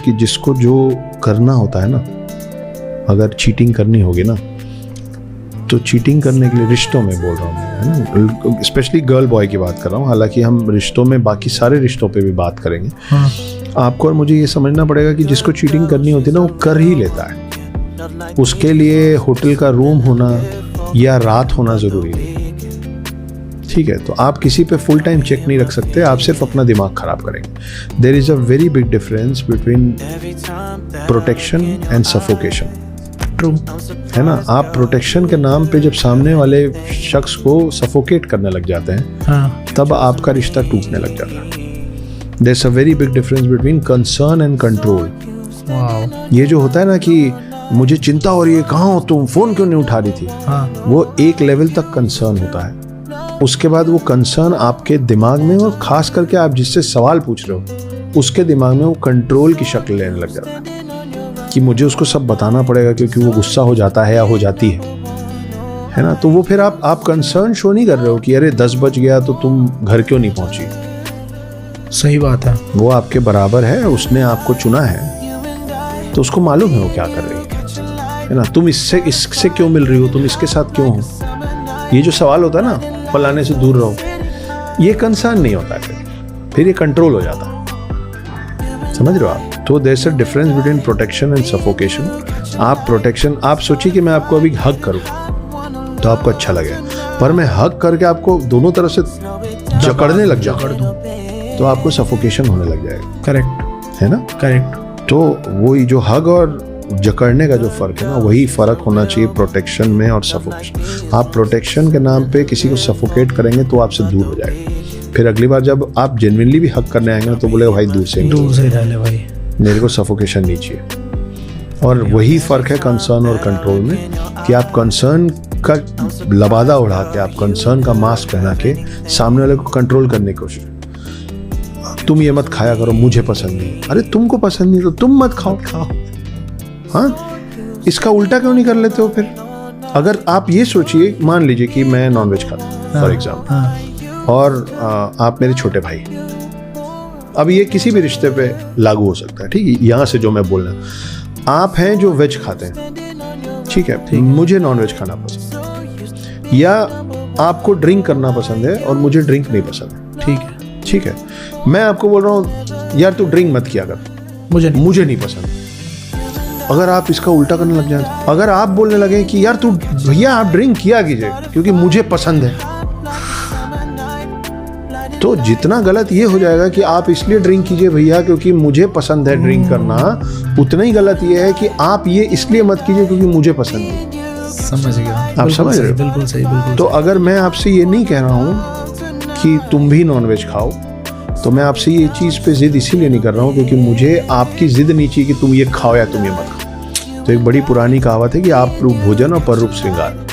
कि जिसको जो करना होता है ना, अगर चीटिंग करनी होगी ना, तो चीटिंग करने के लिए, रिश्तों में बोल रहा हूँ मैं, है ना, स्पेशली गर्ल बॉय की बात कर रहा हूँ, हालांकि हम रिश्तों में बाकी सारे रिश्तों पे भी बात करेंगे। हाँ। आपको और मुझे ये समझना पड़ेगा कि जिसको चीटिंग करनी होती है ना, वो कर ही लेता है। उसके लिए होटल का रूम होना या रात होना ज़रूरी नहीं, ठीक है। तो आप किसी पे फुल टाइम चेक नहीं रख सकते, आप सिर्फ अपना दिमाग खराब करेंगे। There is a very big difference between protection and suffocation. True. है ना, आप प्रोटेक्शन के नाम पे जब सामने वाले शख्स को सफोकेट करने लग जाते हैं, हाँ। तब आपका रिश्ता टूटने लग जाता है। There is a very big difference between concern and control. Wow. ये जो होता है ना कि मुझे चिंता हो रही है, कहाँ हो तुम, फोन क्यों नहीं उठा रही थी, हाँ। वो एक लेवल तक कंसर्न होता है। उसके बाद वो कंसर्न आपके दिमाग में, और खास करके आप जिससे सवाल पूछ रहे हो उसके दिमाग में वो कंट्रोल की शक्ल लेने लग जाता है कि मुझे उसको सब बताना पड़ेगा, क्योंकि वो गुस्सा हो जाता है या हो जाती है ना। तो वो फिर आप कंसर्न शो नहीं कर रहे हो कि अरे 10 बज गया तो तुम घर क्यों नहीं पहुंची। सही बात है। वो आपके बराबर है, उसने आपको चुना है, तो उसको मालूम है वो क्या कर रही है ना। तुम इससे क्यों मिल रही हो, तुम इसके साथ क्यों हो, ये जो सवाल होता है ना, फलाने से दूर रहो, ये कंसर्न नहीं होता है, फिर ये कंट्रोल हो जाता है। समझ रहे हो आप? तो there is a difference between protection and suffocation. आप प्रोटेक्शन, आप सोचिए कि मैं आपको अभी हग करूं तो आपको अच्छा लगेगा, पर मैं हग करके आपको दोनों तरफ से जकड़ने लग जाऊं तो आपको सफोकेशन होने लग जाएगा। करेक्ट है ना? करेक्ट। तो वही जो हग और जकड़ने का जो फ़र्क है ना, वही फ़र्क होना चाहिए प्रोटेक्शन में और सफोकेशन। आप प्रोटेक्शन के नाम पे किसी को सफोकेट करेंगे तो आपसे दूर हो जाएगा। फिर अगली बार जब आप जेन्युइनली भी हक करने आएंगे तो बोले भाई दूर से रह ले भाई, मेरे को सफोकेशन नहीं चाहिए। और वही फ़र्क है कंसर्न और कंट्रोल में, कि आप कंसर्न का लबादा उड़ा के, आप कंसर्न का मास्क पहना के सामने वाले को कंट्रोल करने की कोशिश, तुम ये मत खाया करो, मुझे पसंद नहीं। अरे तुमको पसंद नहीं तो तुम मत खाओ। हाँ, इसका उल्टा क्यों नहीं कर लेते हो फिर? अगर आप ये सोचिए, मान लीजिए कि मैं नॉनवेज खाता हूँ फॉर एग्जाम्पल, और आप मेरे छोटे भाई, अब ये किसी भी रिश्ते पे लागू हो सकता है, ठीक है। यहाँ से जो मैं बोल रहा हूँ, आप हैं जो वेज खाते हैं, ठीक है, मुझे नॉनवेज खाना पसंद है, या आपको ड्रिंक करना पसंद है और मुझे ड्रिंक नहीं पसंद है, ठीक है, ठीक है। मैं आपको बोल रहा हूँ यार तू ड्रिंक मत किया कर, मुझे नहीं पसंद। अगर आप इसका उल्टा करने लग जाए, अगर आप बोलने लगे कि यार तू भैया आप ड्रिंक किया कीजिए क्योंकि मुझे पसंद है, तो जितना गलत ये हो जाएगा कि आप इसलिए ड्रिंक कीजिए भैया क्योंकि मुझे पसंद है ड्रिंक करना, उतना ही गलत ये है कि आप ये इसलिए मत कीजिए क्योंकि मुझे पसंद है। समझ गया आप समझ रहे हो? बिल्कुल सही, बिल्कुल। तो अगर मैं आपसे ये नहीं कह रहा हूँ कि तुम भी नॉनवेज खाओ, तो मैं आपसे ये चीज़ पे जिद इसीलिए नहीं कर रहा हूँ क्योंकि मुझे आपकी जिद नहीं चाहिए कि तुम ये खाओ या तुम ये मत खाओ। तो एक बड़ी पुरानी कहावत है कि आप रूप भोजन और पर रूप श्रृंगार।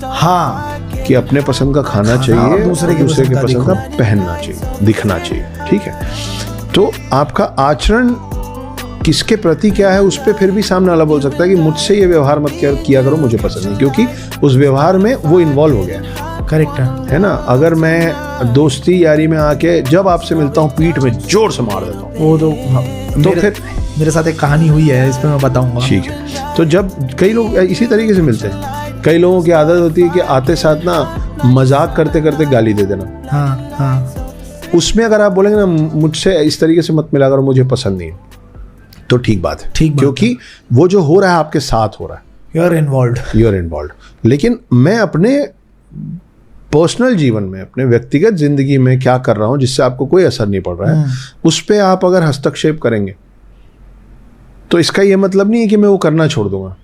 हाँ, कि अपने पसंद का खाना चाहिए, दूसरे के पसंद का पहनना चाहिए, दिखना चाहिए, ठीक है। तो आपका आचरण किसके प्रति क्या है, उस पर फिर भी सामने वाला बोल सकता है कि मुझसे ये व्यवहार मत किया करो, मुझे पसंद नहीं, क्योंकि उस व्यवहार में वो इन्वॉल्व हो गया। करेक्ट है ना। अगर मैं दोस्ती यारी में आके जब आपसे मिलता हूँ पीठ में जोर से मार देता हूँ, वो तो फिर मेरे साथ एक कहानी हुई है, इस पर मैं बताऊंगा, ठीक है। तो जब कई लोग इसी तरीके से मिलते हैं, कई लोगों की आदत होती है कि आते साथ ना मजाक करते करते गाली दे देना। हाँ हाँ। उसमें अगर आप बोलेंगे ना मुझसे इस तरीके से मत मिला करो, मुझे पसंद नहीं, तो ठीक बात है, ठीक, क्योंकि वो जो हो रहा है आपके साथ हो रहा है, यू आर इन्वॉल्व्ड। लेकिन मैं अपने पर्सनल जीवन में, अपने व्यक्तिगत जिंदगी में क्या कर रहा हूं जिससे आपको कोई असर नहीं पड़ रहा है, उस पे आप अगर हस्तक्षेप करेंगे तो इसका ये मतलब नहीं है कि मैं वो करना छोड़ दूंगा।